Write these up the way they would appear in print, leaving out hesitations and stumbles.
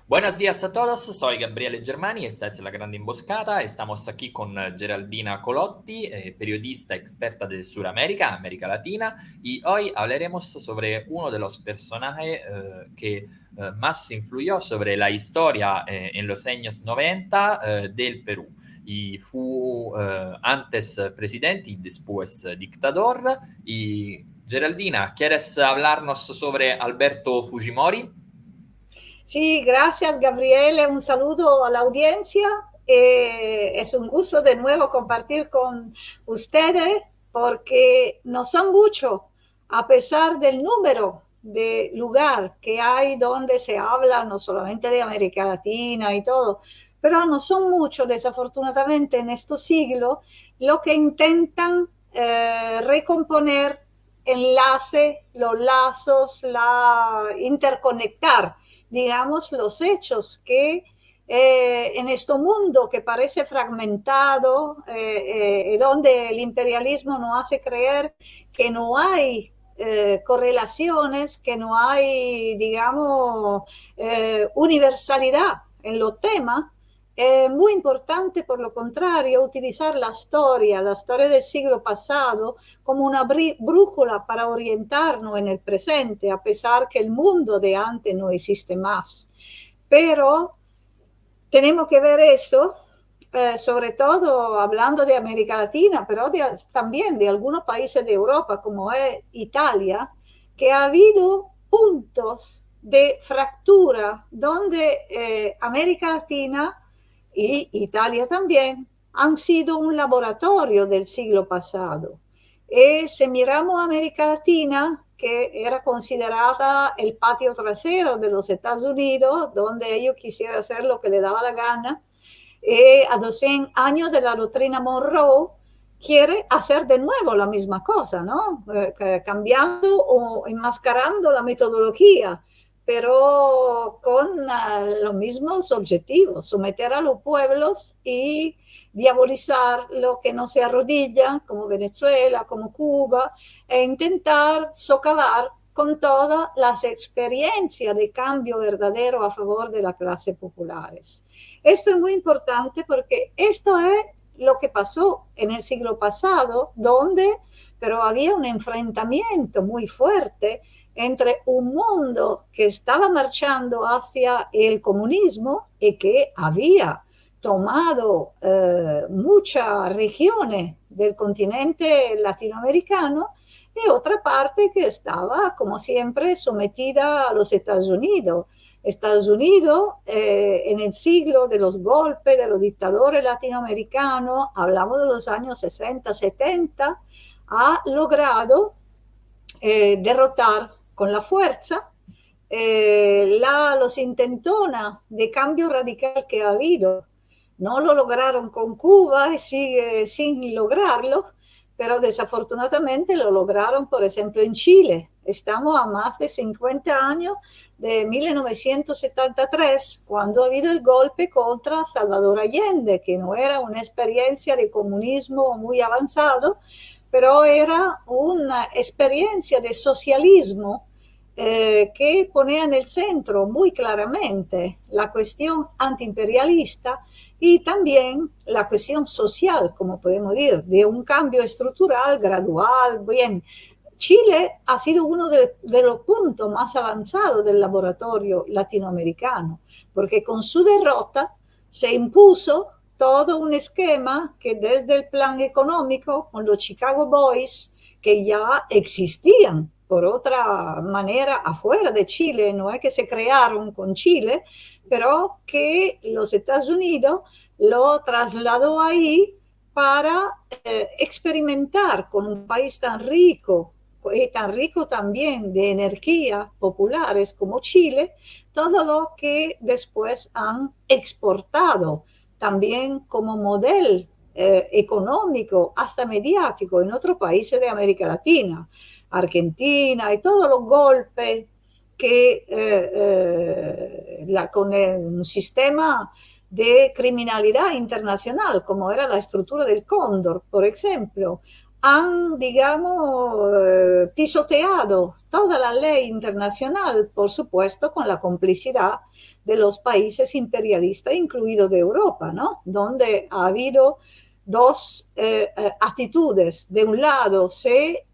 Buenos días a todos, soy Gabriele Germani, esta es La Grande Emboscada. Estamos aquí con Geraldina Colotti, periodista experta de Sudamérica, América Latina, y hoy hablaremos sobre uno de los personajes que más influyó sobre la historia en los años 90 del Perú. Y fu antes presidente y después dictador. Y Geraldina, ¿quieres hablarnos sobre Alberto Fujimori? Sí, gracias, Gabriele. Un saludo a la audiencia. Es un gusto de nuevo compartir con ustedes porque no son muchos, a pesar del número de lugar que hay donde se habla no solamente de América Latina y todo, pero no son muchos, desafortunadamente, en estos siglos, lo que intentan recomponer enlace, los lazos, la interconectar, digamos, los hechos que en este mundo que parece fragmentado, donde el imperialismo nos hace creer que no hay correlaciones, que no hay, digamos, universalidad en los temas. Es muy importante, por lo contrario, utilizar la historia del siglo pasado, como una brújula para orientarnos en el presente, a pesar que el mundo de antes no existe más. Pero tenemos que ver esto, sobre todo hablando de América Latina, pero también de algunos países de Europa, como es Italia, que ha habido puntos de fractura donde América Latina y Italia también han sido un laboratorio del siglo pasado. Si miramos a América Latina, que era considerada el patio trasero de los Estados Unidos, donde ellos quisieran hacer lo que les daba la gana, a 200 años de la doctrina Monroe, quiere hacer de nuevo la misma cosa, ¿no? Cambiando o enmascarando la metodología, pero con los mismos objetivos, someter a los pueblos y diabolizar lo que no se arrodilla, como Venezuela, como Cuba, e intentar socavar con todas las experiencias de cambio verdadero a favor de las clases populares. Esto es muy importante porque esto es lo que pasó en el siglo pasado, donde pero había un enfrentamiento muy fuerte entre un mundo que estaba marchando hacia el comunismo y que había tomado muchas regiones del continente latinoamericano, y otra parte que estaba, como siempre, sometida a los Estados Unidos. Estados Unidos, en el siglo de los golpes de los dictadores latinoamericanos, hablamos de los años 60, 70, ha logrado derrotar con la fuerza los intentonas de cambio radical que ha habido. No lo lograron con Cuba y sigue sin lograrlo, pero desafortunadamente lo lograron, por ejemplo, en Chile. Estamos a más de 50 años de 1973, cuando ha habido el golpe contra Salvador Allende, que no era una experiencia de comunismo muy avanzado, pero era una experiencia de socialismo que ponía en el centro muy claramente la cuestión antiimperialista y también la cuestión social, como podemos decir, de un cambio estructural gradual. Bien, Chile ha sido uno de los puntos más avanzados del laboratorio latinoamericano, porque con su derrota se impuso todo un esquema que desde el plan económico, con los Chicago Boys, que ya existían por otra manera afuera de Chile, no es que se crearon con Chile, pero que los Estados Unidos lo trasladó ahí para experimentar con un país tan rico también de energías populares como Chile, todo lo que después han exportado también como modelo económico, hasta mediático, en otros países de América Latina, Argentina, y todos los golpes que con un sistema de criminalidad internacional, como era la estructura del Cóndor, por ejemplo, han, digamos, pisoteado toda la ley internacional, por supuesto, con la complicidad de los países imperialistas, incluido de Europa, ¿no? Donde ha habido dos actitudes. De un lado se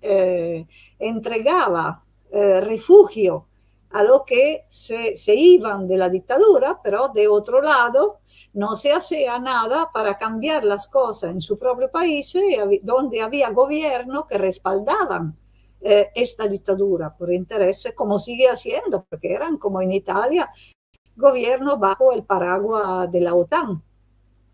entregaba refugio a lo que se iban de la dictadura, pero de otro lado no se hacía nada para cambiar las cosas en su propio país, donde había gobiernos que respaldaban esta dictadura por intereses, como sigue haciendo, porque eran como en Italia, gobiernos bajo el paraguas de la OTAN.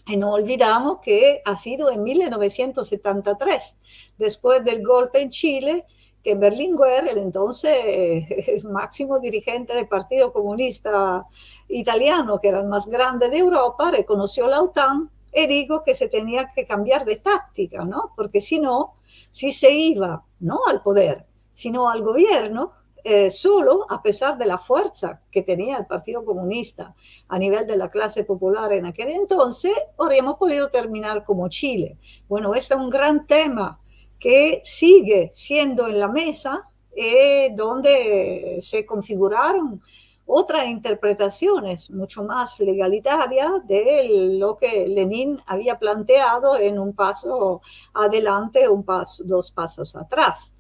Y no olvidamos que ha sido en 1973, después del golpe en Chile, que Berlinguer, el entonces máximo dirigente del Partido Comunista Italiano, que era el más grande de Europa, reconoció la OTAN y dijo que se tenía que cambiar de táctica, ¿no? Porque si no, si se iba no al poder, sino al gobierno, solo a pesar de la fuerza que tenía el Partido Comunista a nivel de la clase popular en aquel entonces, habríamos podido terminar como Chile. Bueno, este es un gran tema que sigue siendo en la mesa, donde se configuraron otras interpretaciones mucho más legalitarias de lo que Lenin había planteado en un paso adelante, dos pasos atrás.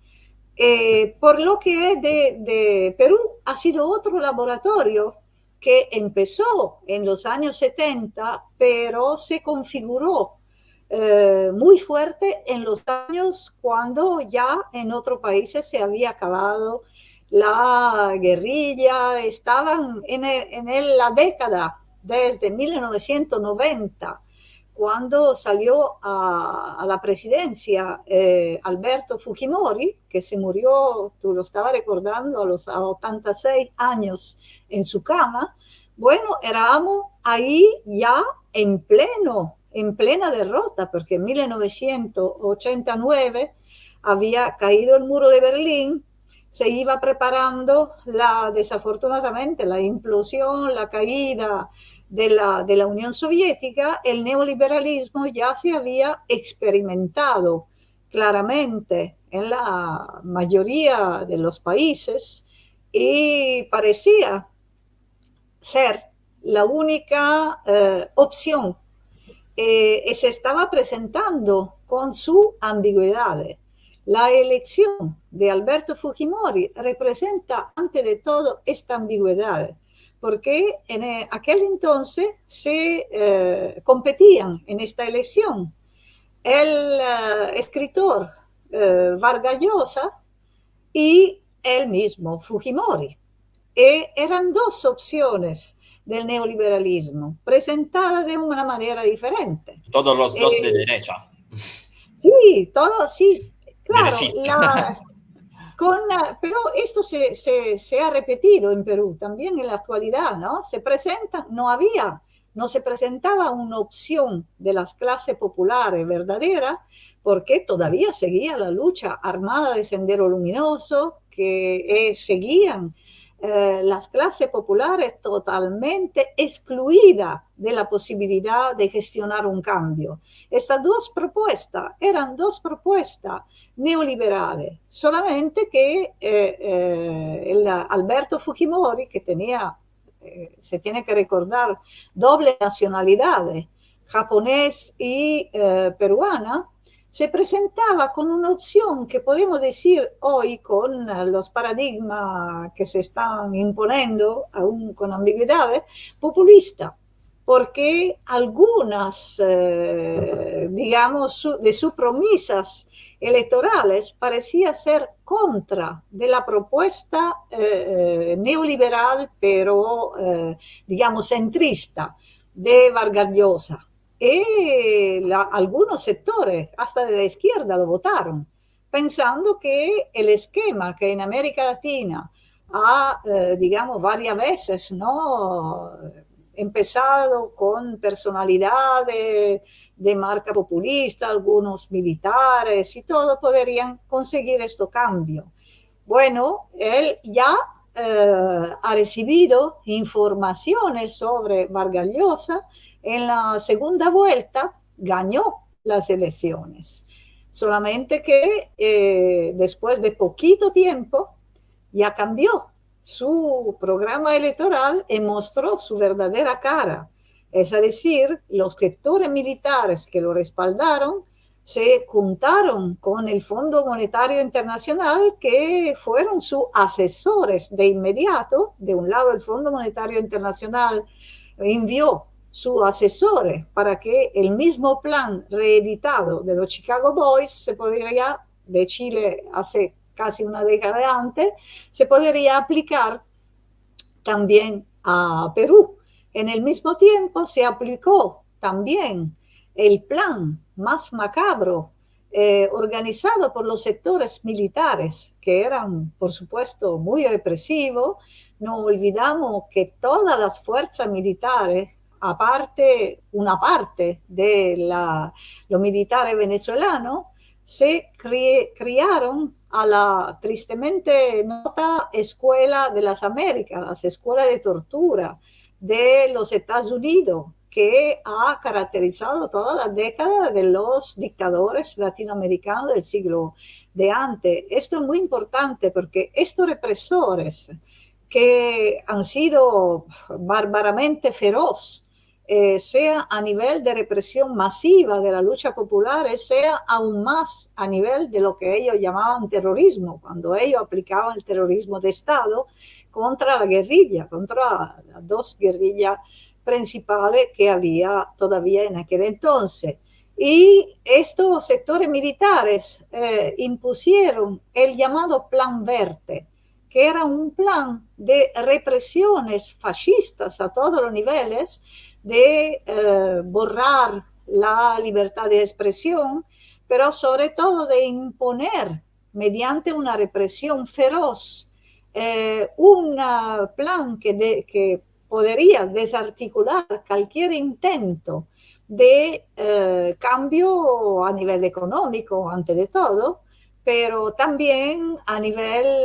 Por lo que de Perú ha sido otro laboratorio que empezó en los años 70, pero se configuró muy fuerte en los años cuando ya en otros países se había acabado la guerrilla, estaban la década desde 1990, cuando salió a la presidencia Alberto Fujimori, que se murió, tú lo estabas recordando, a 86 años en su cama. Bueno, éramos ahí ya en plena derrota, porque en 1989 había caído el muro de Berlín, se iba preparando desafortunadamente la implosión, la caída de la Unión Soviética. El neoliberalismo ya se había experimentado claramente en la mayoría de los países y parecía ser la única opción. Se estaba presentando con su ambigüedad. La elección de Alberto Fujimori representa, ante de todo, esta ambigüedad, porque en aquel entonces se competían en esta elección el escritor Vargas Llosa y el mismo Fujimori. Eran dos opciones del neoliberalismo, presentadas de una manera diferente. Todos los dos de derecha. Sí, todo así, claro, Derechista. pero esto se ha repetido en Perú también en la actualidad, ¿no? No se presentaba una opción de las clases populares verdadera, porque todavía seguía la lucha armada de Sendero Luminoso, que seguían las clases populares totalmente excluidas de la posibilidad de gestionar un cambio. Estas dos propuestas eran dos propuestas neoliberales, solamente que Alberto Fujimori, que tenía, se tiene que recordar, doble nacionalidad, japonés y peruana, se presentaba con una opción que podemos decir hoy, con los paradigmas que se están imponiendo, aún con ambigüedades, populista, porque algunas, digamos, de sus promesas electorales parecía ser contra de la propuesta neoliberal, pero, digamos, centrista de Vargas Llosa. Algunos sectores, hasta de la izquierda, lo votaron, pensando que el esquema que en América Latina ha, digamos, varias veces, ¿no?, empezado con personalidades de marca populista, algunos militares y todo, podrían conseguir este cambio. Bueno, él ya ha recibido informaciones sobre Vargas Llosa. En la segunda vuelta ganó las elecciones. solamente que después de poquito tiempo ya cambió su programa electoral y mostró su verdadera cara. Es decir, los sectores militares que lo respaldaron se juntaron con el Fondo Monetario Internacional, que fueron sus asesores de inmediato. De un lado, el Fondo Monetario Internacional envió sus asesores para que el mismo plan reeditado de los Chicago Boys se podría, de Chile hace casi una década antes, se podría aplicar también a Perú. En el mismo tiempo se aplicó también el plan más macabro organizado por los sectores militares, que eran, por supuesto, muy represivos. No olvidamos que todas las fuerzas militares, aparte, una parte de los militares venezolanos, se criaron a la tristemente nota Escuela de las Américas, las escuelas de tortura de los Estados Unidos, que ha caracterizado toda la década de los dictadores latinoamericanos del siglo de antes. Esto es muy importante porque estos represores que han sido bárbaramente feroz, sea a nivel de represión masiva de la lucha popular, sea aún más a nivel de lo que ellos llamaban terrorismo, cuando ellos aplicaban el terrorismo de Estado contra la guerrilla, contra las dos guerrillas principales que había todavía en aquel entonces. Y estos sectores militares impusieron el llamado Plan Verde, que era un plan de represiones fascistas a todos los niveles, de borrar la libertad de expresión, pero sobre todo de imponer mediante una represión feroz un plan que podría desarticular cualquier intento de cambio a nivel económico, ante de todo, pero también a nivel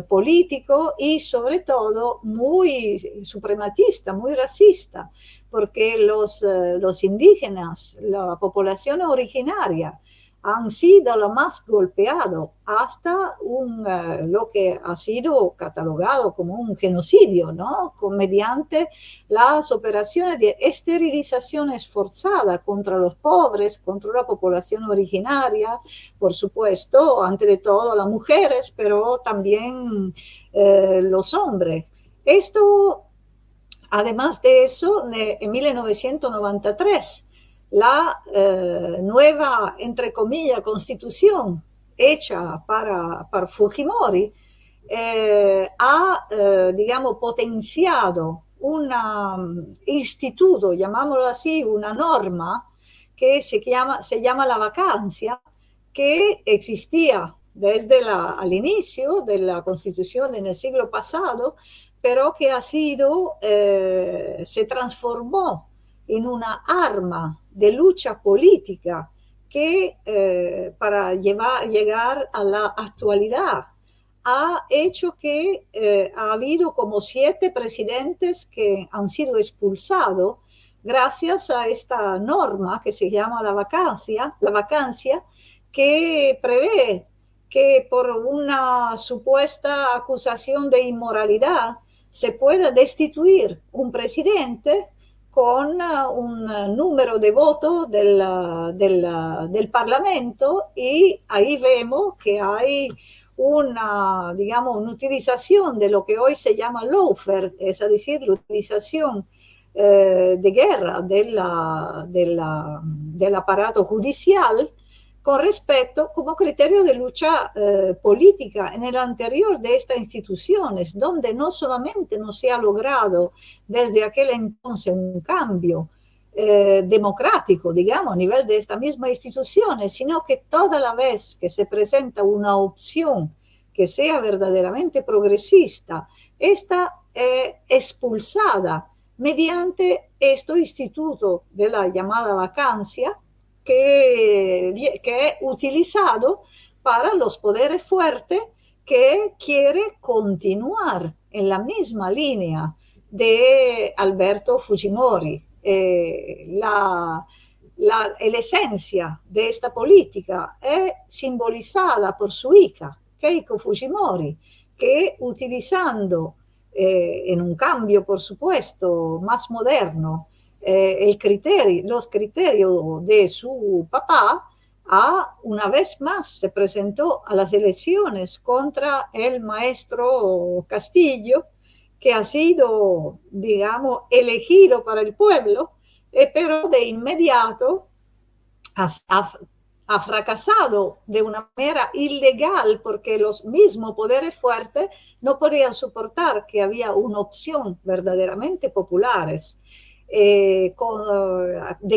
político y sobre todo muy suprematista, muy racista, porque los indígenas, la población originaria, han sido los más golpeados hasta lo que ha sido catalogado como un genocidio, ¿no? Mediante las operaciones de esterilizaciones forzadas contra los pobres, contra la población originaria, por supuesto, ante de todo las mujeres, pero también los hombres. Esto, además de eso, en 1993, la nueva, entre comillas, constitución hecha para Fujimori ha, digamos, potenciado un instituto, llamámoslo así, una norma que se llama la vacancia, que existía desde al inicio de la constitución en el siglo pasado, pero que ha sido, se transformó en una arma de lucha política que para llegar a la actualidad ha hecho que ha habido como 7 presidentes que han sido expulsados gracias a esta norma que se llama la vacancia, que prevé que por una supuesta acusación de inmoralidad se pueda destituir un presidente con un número de votos del Parlamento, y ahí vemos que hay digamos, una utilización de lo que hoy se llama lawfare, es decir, la utilización de guerra del aparato judicial con respecto como criterio de lucha política en el anterior de estas instituciones, donde no solamente no se ha logrado desde aquel entonces un cambio democrático, digamos, a nivel de estas mismas instituciones, sino que toda la vez que se presenta una opción que sea verdaderamente progresista, está expulsada mediante este instituto de la llamada vacancia, que es utilizado para los poderes fuertes que quiere continuar en la misma línea de Alberto Fujimori. la esencia de esta política es simbolizada por su hija, Keiko Fujimori, que utilizando en un cambio, por supuesto, más moderno, los criterios de su papá, una vez más se presentó a las elecciones contra el maestro Castillo, que ha sido, digamos, elegido para el pueblo, pero de inmediato ha fracasado de una manera ilegal porque los mismos poderes fuertes no podían soportar que había una opción verdaderamente populares de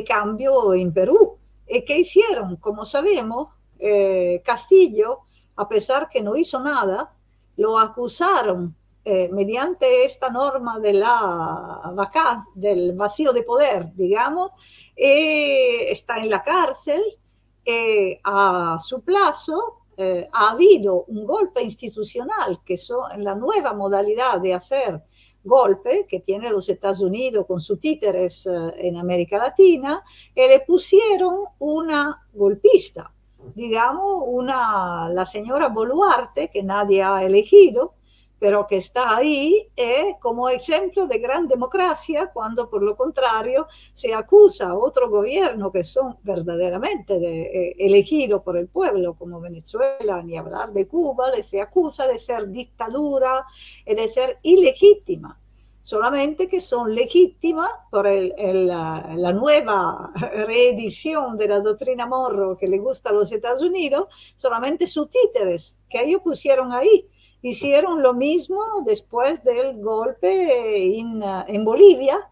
cambio en Perú. ¿Qué hicieron? Como sabemos, Castillo, a pesar que no hizo nada, lo acusaron mediante esta norma de del vacío de poder, digamos, está en la cárcel, a su plazo ha habido un golpe institucional, que son la nueva modalidad de hacer golpe que tiene los Estados Unidos con sus títeres en América Latina, y le pusieron una golpista, digamos, la señora Boluarte, que nadie ha elegido, pero que está ahí como ejemplo de gran democracia, cuando por lo contrario se acusa a otro gobierno que son verdaderamente elegidos por el pueblo, como Venezuela, ni hablar de Cuba, se acusa de ser dictadura y de ser ilegítima. Solamente que son legítimas por la nueva reedición de la doctrina Monroe que le gusta a los Estados Unidos, solamente sus títeres que ellos pusieron ahí. Hicieron lo mismo después del golpe en Bolivia,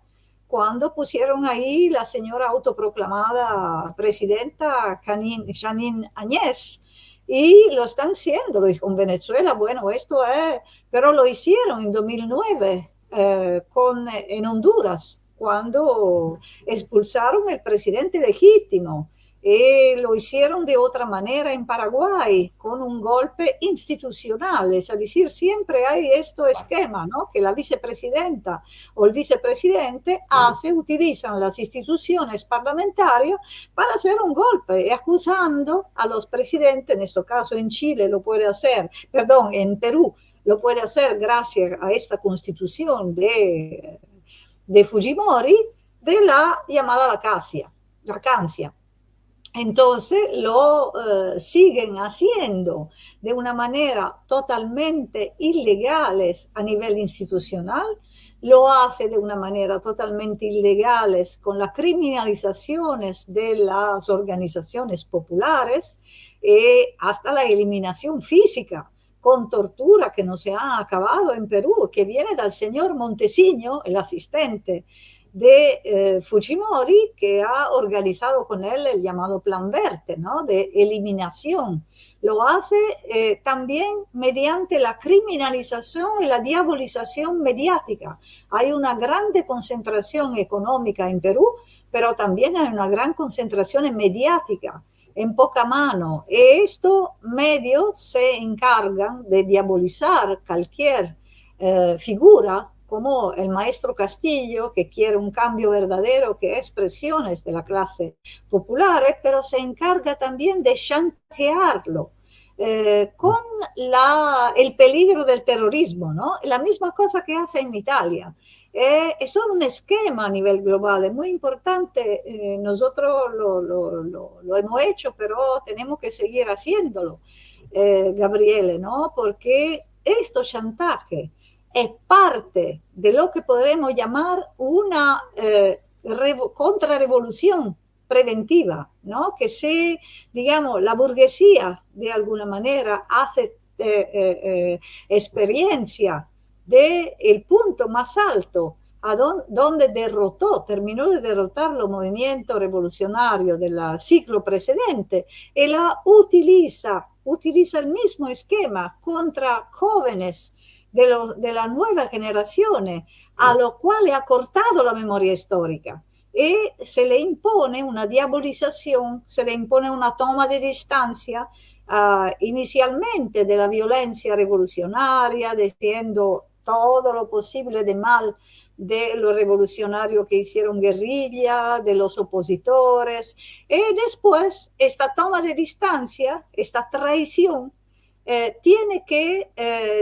cuando pusieron ahí la señora autoproclamada presidenta Janine Áñez, y lo están haciendo, lo dijo en Venezuela, bueno, esto es, pero lo hicieron en 2009 en Honduras, cuando expulsaron el presidente legítimo. Lo hicieron de otra manera en Paraguay, con un golpe institucional, es decir, siempre hay este esquema, ¿no? Que la vicepresidenta o el vicepresidente utilizan las instituciones parlamentarias para hacer un golpe, acusando a los presidentes, en este caso en Chile lo puede hacer, perdón, en Perú lo puede hacer gracias a esta constitución de Fujimori, de la llamada vacancia. Entonces lo siguen haciendo de una manera totalmente ilegales a nivel institucional, lo hace de una manera totalmente ilegales con las criminalizaciones de las organizaciones populares, hasta la eliminación física con tortura que no se ha acabado en Perú, que viene del señor Montesinos, el asistente de Fujimori, que ha organizado con él el llamado Plan Verde, ¿no? De eliminación. Lo hace también mediante la criminalización y la diabolización mediática. Hay una grande concentración económica en Perú, pero también hay una gran concentración mediática, en poca mano. Estos medios se encargan de diabolizar cualquier figura, como el maestro Castillo, que quiere un cambio verdadero, que es presiones de la clase popular, pero se encarga también de chantajearlo con el peligro del terrorismo, ¿no? La misma cosa que hace en Italia. Es un esquema a nivel global, es muy importante. Nosotros lo hemos hecho, pero tenemos que seguir haciéndolo, Gabriele, ¿no? Porque estos chantajes es parte de lo que podremos llamar una contrarrevolución preventiva, ¿no? Que si, digamos, la burguesía de alguna manera hace experiencia del punto más alto a donde terminó de derrotar los movimientos revolucionarios del siglo precedente, y la utiliza el mismo esquema contra jóvenes de las nuevas generaciones, a lo cual ha cortado la memoria histórica. Y se le impone una diabolización, se le impone una toma de distancia, inicialmente de la violencia revolucionaria, diciendo todo lo posible de mal de los revolucionarios que hicieron guerrilla, de los opositores. Y después, esta toma de distancia, esta traición, tiene que,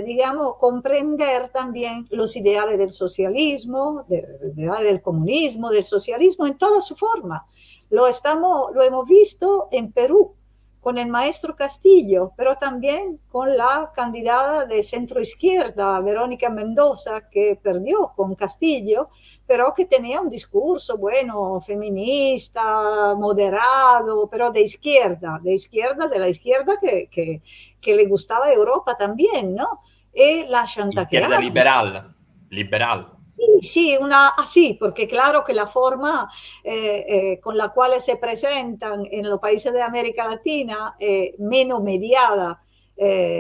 digamos, comprender también los ideales del socialismo, ideales del comunismo, del socialismo en toda su forma. Lo hemos visto en Perú con el maestro Castillo, pero también con la candidata de centro izquierda, Verónica Mendoza, que perdió con Castillo, pero que tenía un discurso, bueno, feminista, moderado, pero de la izquierda que le gustaba a Europa también, ¿no? Y la Izquierda chantajearon. liberal, liberal. Sí, sí, así, porque claro que la forma con la cual se presentan en los países de América Latina, menos mediada,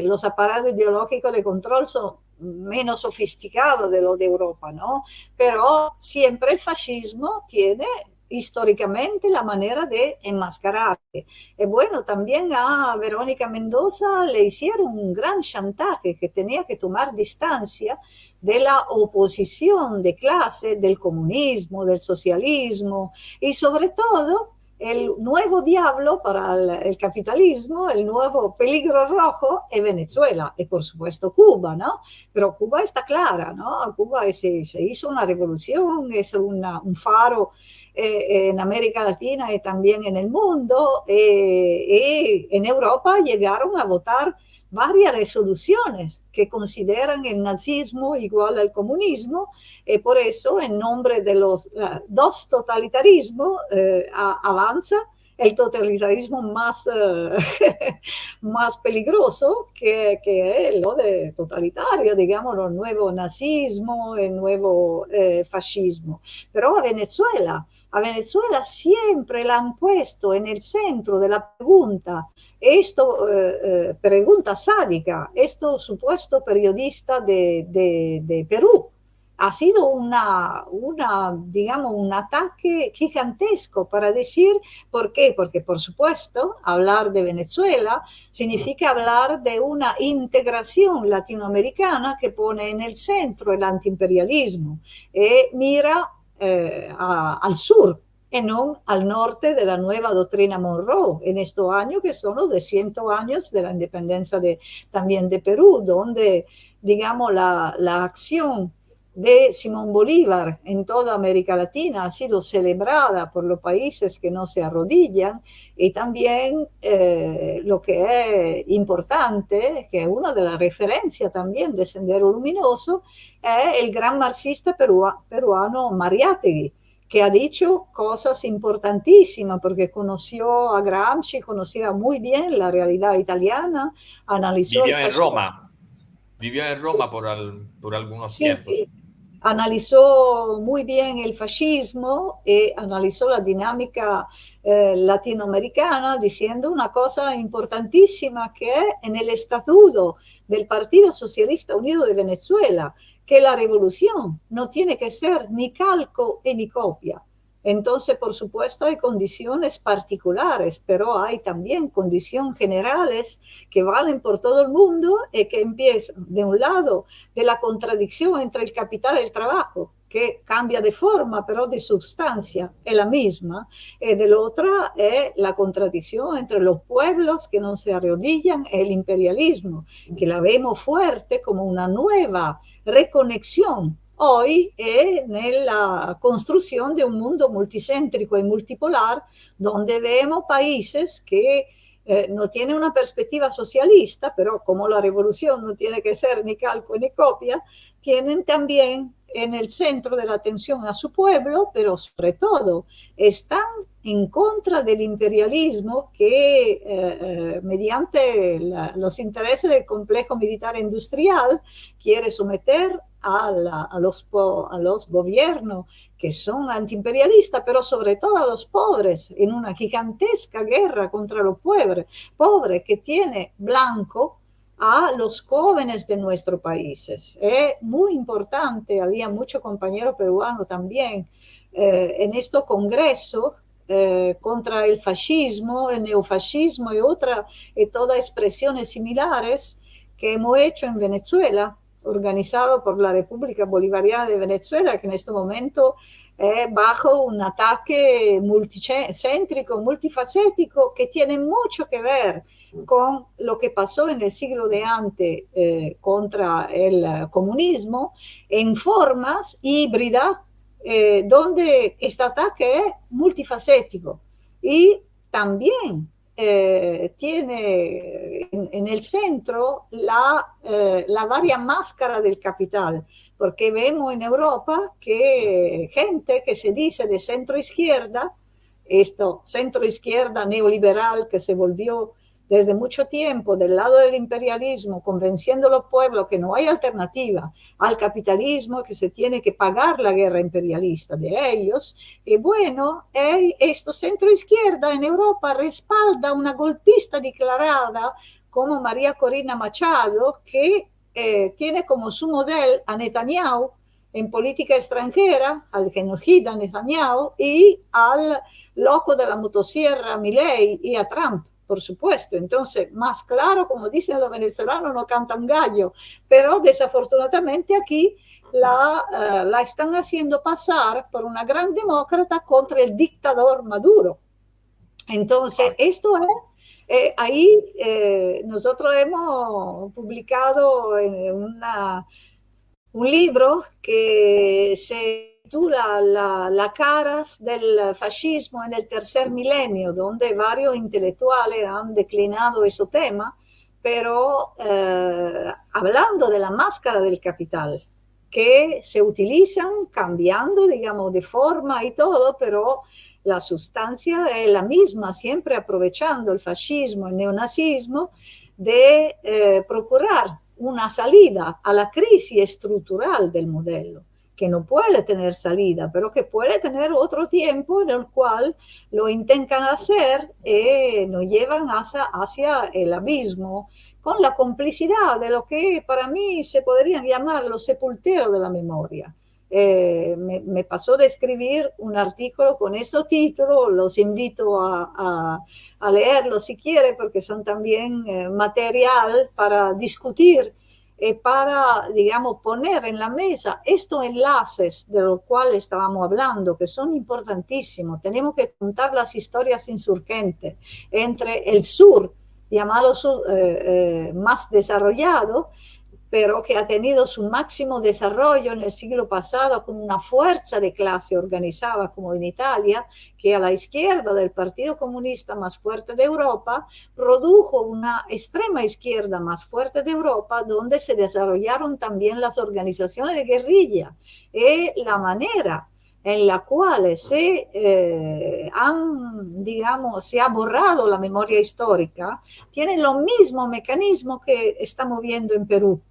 los aparatos ideológicos de control son menos sofisticados de los de Europa, ¿no? Pero siempre el fascismo tiene históricamente la manera de enmascararse. Bueno, también a Verónica Mendoza le hicieron un gran chantaje que tenía que tomar distancia de la oposición de clase, del comunismo, del socialismo y sobre todo el nuevo diablo para el capitalismo, el nuevo peligro rojo es Venezuela y por supuesto Cuba, ¿no? Pero Cuba está clara, ¿no? Cuba se hizo una revolución, es un faro en América Latina y también en el mundo, y en Europa llegaron a votar varias resoluciones que consideran el nazismo igual al comunismo, por eso en nombre de los dos totalitarismos avanza el totalitarismo más, más peligroso que es lo de totalitario, digamos, el nuevo nazismo, el nuevo fascismo. Pero a Venezuela siempre la han puesto en el centro de la pregunta, pregunta sádica, esto supuesto periodista de Perú. Ha sido digamos, un ataque gigantesco para decir, ¿por qué? Porque, por supuesto, hablar de Venezuela significa hablar de una integración latinoamericana que pone en el centro el antiimperialismo y mira al sur y no al norte de la nueva doctrina Monroe en estos años que son los de 100 años de la independencia también de Perú, donde, digamos, la acción de Simón Bolívar en toda América Latina ha sido celebrada por los países que no se arrodillan y también lo que es importante, que es una de las referencias también de Sendero Luminoso, es el gran marxista peruano Mariátegui, que ha dicho cosas importantísimas porque conoció a Gramsci, conocía muy bien la realidad italiana, analizó el fascismo. Vivió en Sí, Roma por algunos sí, tiempos. sí. Analizó muy bien el fascismo y analizó la dinámica latinoamericana diciendo una cosa importantísima que es en el estatuto del Partido Socialista Unido de Venezuela, que la revolución no tiene que ser ni calco ni copia. Entonces, por supuesto, hay condiciones particulares, pero hay también condiciones generales que valen por todo el mundo y que empiezan, de un lado, de la contradicción entre el capital y el trabajo, que cambia de forma, pero de sustancia es la misma. De la otra es la contradicción entre los pueblos que no se arrodillan y el imperialismo, que la vemos fuerte como una nueva reconexión hoy en la construcción de un mundo multicéntrico y multipolar, donde vemos países que no tienen una perspectiva socialista, pero como la revolución no tiene que ser ni calco ni copia, tienen también en el centro de la atención a su pueblo, pero sobre todo están en contra del imperialismo que mediante los intereses del complejo militar industrial quiere someter a los gobiernos que son antiimperialistas, pero sobre todo a los pobres, en una gigantesca guerra contra los pobres que tiene Blanco a los jóvenes de nuestros países. Es muy importante, había muchos compañeros peruanos también en estos congresos contra el fascismo, el neofascismo y todas expresiones similares que hemos hecho en Venezuela. organizado por la República Bolivariana de Venezuela, que en este momento es bajo un ataque multicéntrico, multifacético, que tiene mucho que ver con lo que pasó en el siglo de antes contra el comunismo en formas híbridas, donde este ataque es multifacético y también tiene en el centro la varia máscara del capital, porque vemos en Europa que gente que se dice de centro izquierda, esto centro izquierda neoliberal que se volvió desde mucho tiempo del lado del imperialismo, convenciendo a los pueblos que no hay alternativa al capitalismo, que se tiene que pagar la guerra imperialista de ellos. Y bueno, esto centro izquierda en Europa respalda una golpista declarada como María Corina Machado, que tiene como su modelo a Netanyahu en política extranjera, al genocida Netanyahu y al loco de la motosierra Milei y a Trump, por supuesto. Entonces, más claro, como dicen los venezolanos, no canta un gallo, pero desafortunadamente aquí la están haciendo pasar por una gran demócrata contra el dictador Maduro. Entonces, esto es, ahí nosotros hemos publicado un libro que se titula la caras del fascismo en el tercer milenio, donde varios intelectuales han declinado ese tema, pero hablando de la máscara del capital, que se utilizan cambiando, digamos, de forma y todo, pero la sustancia es la misma, siempre aprovechando el fascismo, el neonazismo, de procurar una salida a la crisis estructural del modelo, que no puede tener salida, pero que puede tener otro tiempo en el cual lo intentan hacer y nos llevan hacia el abismo, con la complicidad de lo que para mí se podrían llamar los sepulteros de la memoria. Me pasó de escribir un artículo con ese título, los invito a leerlo si quieren, porque son también material para discutir, para, digamos, poner en la mesa estos enlaces de los cuales estábamos hablando, que son importantísimos. Tenemos que contar las historias insurgentes entre el sur, llamado sur más desarrollado, pero que ha tenido su máximo desarrollo en el siglo pasado con una fuerza de clase organizada como en Italia, que a la izquierda del Partido Comunista más fuerte de Europa produjo una extrema izquierda más fuerte de Europa, donde se desarrollaron también las organizaciones de guerrilla. Y la manera en la cual se ha borrado la memoria histórica, tienen los mismos mecanismos que estamos viendo en Perú.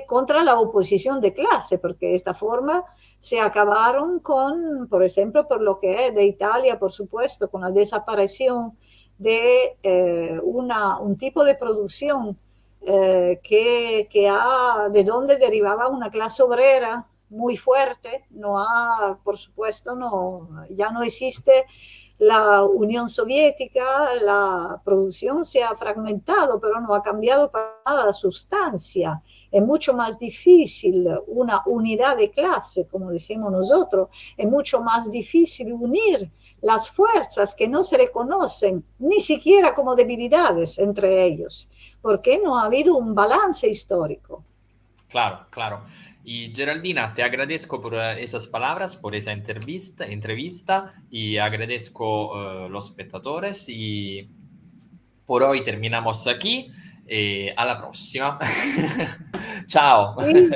Contra la oposición de clase, porque de esta forma se acabaron con, por ejemplo, por lo que es de Italia, por supuesto, con la desaparición de un tipo de producción de donde derivaba una clase obrera muy fuerte. Por supuesto, ya no existe la Unión Soviética, la producción se ha fragmentado, pero no ha cambiado para nada la sustancia. Es mucho más difícil una unidad de clase, como decimos nosotros, es mucho más difícil unir las fuerzas que no se reconocen ni siquiera como debilidades entre ellos, porque no ha habido un balance histórico. Claro, claro. Y Geraldina, te agradezco por esas palabras, por esa entrevista y agradezco a los espectadores y por hoy terminamos aquí. A la próxima. Chao. Sí,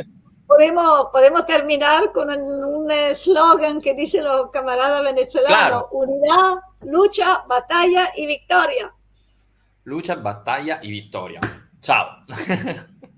podemos terminar con un eslogan que dicen los camaradas venezolanos: Claro. Unidad, lucha, batalla y victoria. Lucha, battaglia y vittoria. Ciao.